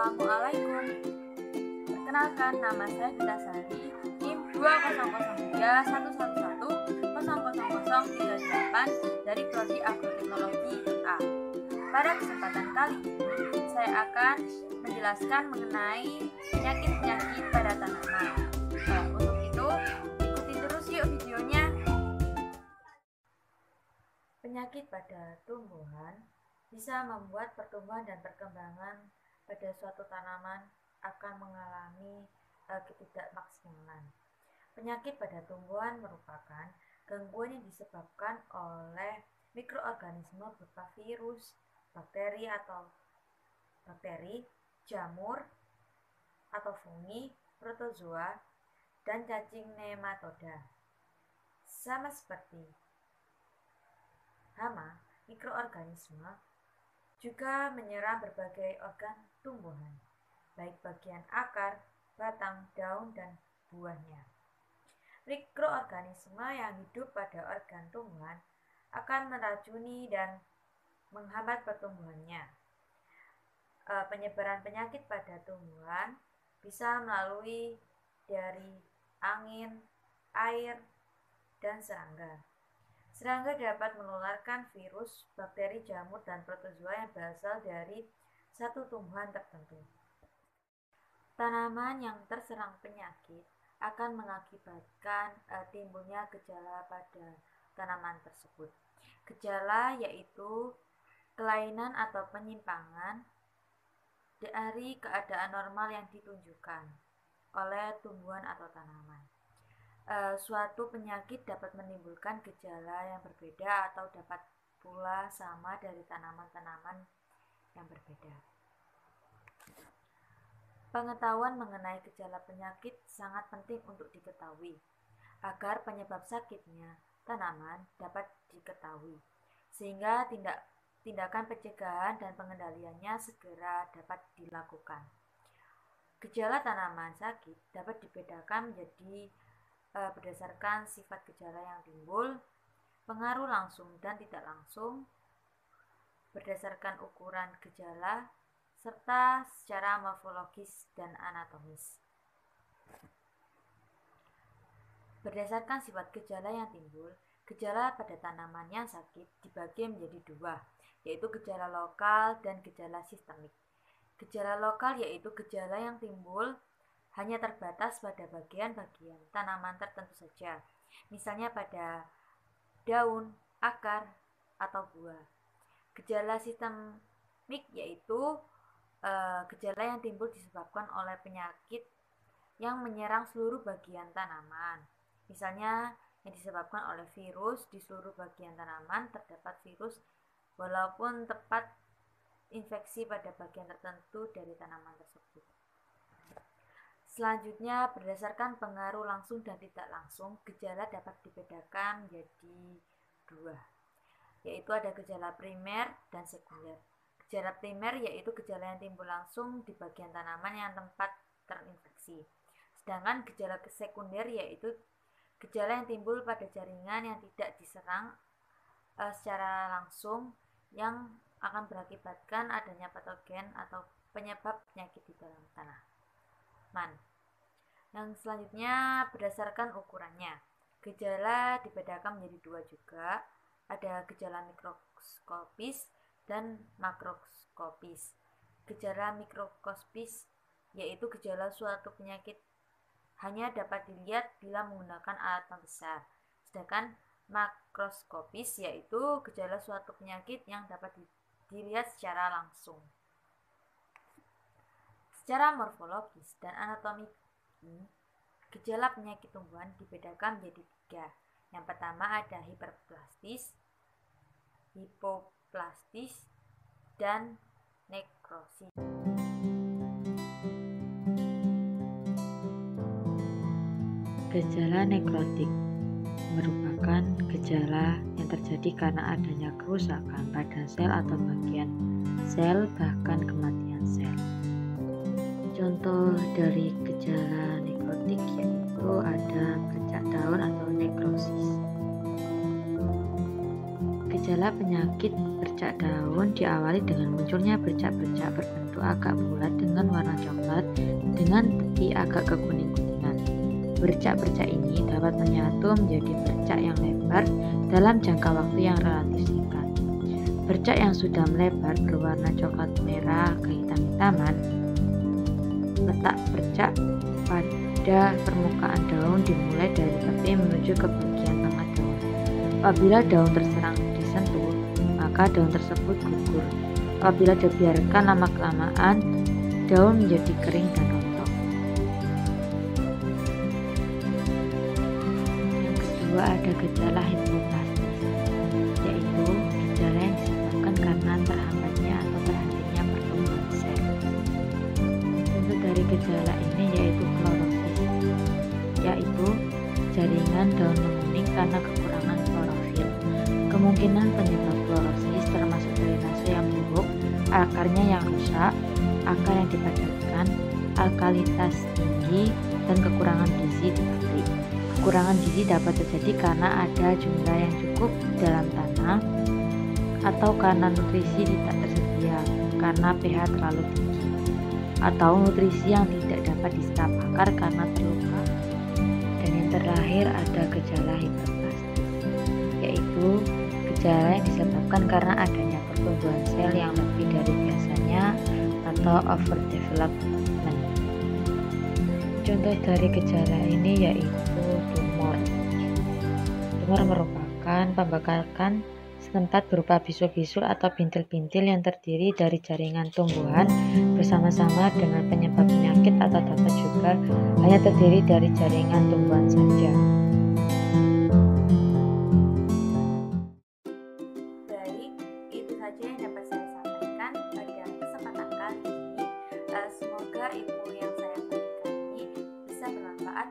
Assalamualaikum. Perkenalkan, nama saya Gita Sari, NIM 200311100038 dari Prodi Agroteknologi IA. Pada kesempatan kali ini, saya akan menjelaskan mengenai penyakit-penyakit pada tanaman. Untuk itu, ikuti terus yuk videonya. Penyakit pada tumbuhan bisa membuat pertumbuhan dan perkembangan pada suatu tanaman akan mengalami ketidakmaksimalan. Penyakit pada tumbuhan merupakan gangguan yang disebabkan oleh mikroorganisme berupa virus, bakteri, jamur atau fungi, protozoa, dan cacing nematoda. Sama seperti hama, mikroorganisme juga menyerang berbagai organ tumbuhan, baik bagian akar, batang, daun, dan buahnya. Mikroorganisme yang hidup pada organ tumbuhan akan meracuni dan menghambat pertumbuhannya. Penyebaran penyakit pada tumbuhan bisa melalui dari angin, air, dan serangga. Serangga dapat menularkan virus, bakteri, jamur, dan protozoa yang berasal dari satu tumbuhan tertentu. Tanaman yang terserang penyakit akan mengakibatkan timbulnya gejala pada tanaman tersebut. Gejala yaitu kelainan atau penyimpangan dari keadaan normal yang ditunjukkan oleh tumbuhan atau tanaman. Suatu penyakit dapat menimbulkan gejala yang berbeda atau dapat pula sama dari tanaman-tanaman yang berbeda. Pengetahuan mengenai gejala penyakit sangat penting untuk diketahui agar penyebab sakitnya tanaman dapat diketahui, sehingga tindakan pencegahan dan pengendaliannya segera dapat dilakukan. Gejala tanaman sakit dapat dibedakan menjadi berdasarkan sifat gejala yang timbul, pengaruh langsung dan tidak langsung, berdasarkan ukuran gejala, serta secara morfologis dan anatomis. Berdasarkan sifat gejala yang timbul, gejala pada tanaman yang sakit dibagi menjadi dua, yaitu gejala lokal dan gejala sistemik. Gejala lokal yaitu gejala yang timbul hanya terbatas pada bagian-bagian tanaman tertentu saja, misalnya pada daun, akar, atau buah. Gejala sistemik yaitu gejala yang timbul disebabkan oleh penyakit yang menyerang seluruh bagian tanaman. Misalnya yang disebabkan oleh virus, di seluruh bagian tanaman terdapat virus walaupun tepat infeksi pada bagian tertentu dari tanaman tersebut. Selanjutnya, berdasarkan pengaruh langsung dan tidak langsung, gejala dapat dibedakan menjadi dua, yaitu ada gejala primer dan sekunder. Gejala primer yaitu gejala yang timbul langsung di bagian tanaman yang tempat terinfeksi. Sedangkan gejala sekunder yaitu gejala yang timbul pada jaringan yang tidak diserang secara langsung, yang akan berakibatkan adanya patogen atau penyebab penyakit di dalam tanaman. Yang selanjutnya, berdasarkan ukurannya, gejala dibedakan menjadi dua juga, ada gejala mikroskopis dan makroskopis. Gejala mikroskopis yaitu gejala suatu penyakit hanya dapat dilihat bila menggunakan alat pembesar, sedangkan makroskopis yaitu gejala suatu penyakit yang dapat dilihat secara langsung. Secara morfologis dan anatomi, gejala penyakit tumbuhan dibedakan menjadi tiga. Yang pertama ada hiperplastis, hipoplastis, dan nekrosis. Gejala nekrotik merupakan gejala yang terjadi karena adanya kerusakan pada sel atau bagian sel, bahkan kematian sel. Contoh dari gejala nekrotik yaitu ada bercak daun atau nekrosis. Gejala penyakit bercak daun diawali dengan munculnya bercak-bercak berbentuk berbentuk agak bulat dengan warna coklat dengan tepi agak kekuning-kuningan. Bercak-bercak ini dapat menyatu menjadi bercak yang lebar dalam jangka waktu yang relatif singkat. Bercak yang sudah melebar berwarna coklat merah kehitam-hitaman. Letak bercak pada permukaan daun dimulai dari tepi menuju ke bagian tengah daun. Apabila daun terserang disentuh, maka daun tersebut gugur. Apabila dibiarkan lama-kelamaan, daun menjadi kering dan rontok. Yang kedua ada gejala hipoplastis, yaitu gejala yang disebabkan karena terhambatnya atau terhentinya pertumbuhan sel. Contoh dari gejala ini yaitu klorosis, yaitu jaringan daun menguning karena kekurangan klorofil. Kemungkinan penyebab klorosis termasuk drainase yang buruk, akarnya yang rusak, akar yang dipadatkan, alkalitas tinggi, dan kekurangan gizi di pabrik. Kekurangan gizi dapat terjadi karena ada jumlah yang cukup dalam tanah atau karena nutrisi tidak tersedia karena pH terlalu tinggi, atau nutrisi yang tidak dapat diserap akar karena terluka. Dan yang terakhir ada gejala hiperplastis, yaitu gejala yang disebabkan karena adanya pertumbuhan sel yang lebih dari biasanya atau overdevelopment. Contoh dari gejala ini yaitu tumor. Tumor merupakan pembekakan setempat berupa bisul-bisul atau bintil-bintil yang terdiri dari jaringan tumbuhan bersama-sama dengan penyebab penyakit, atau dapat juga hanya terdiri dari jaringan tumbuhan saja. Baik, itu saja yang dapat saya sampaikan pada kesempatan kali ini. Semoga ilmu yang saya berikan ini bisa bermanfaat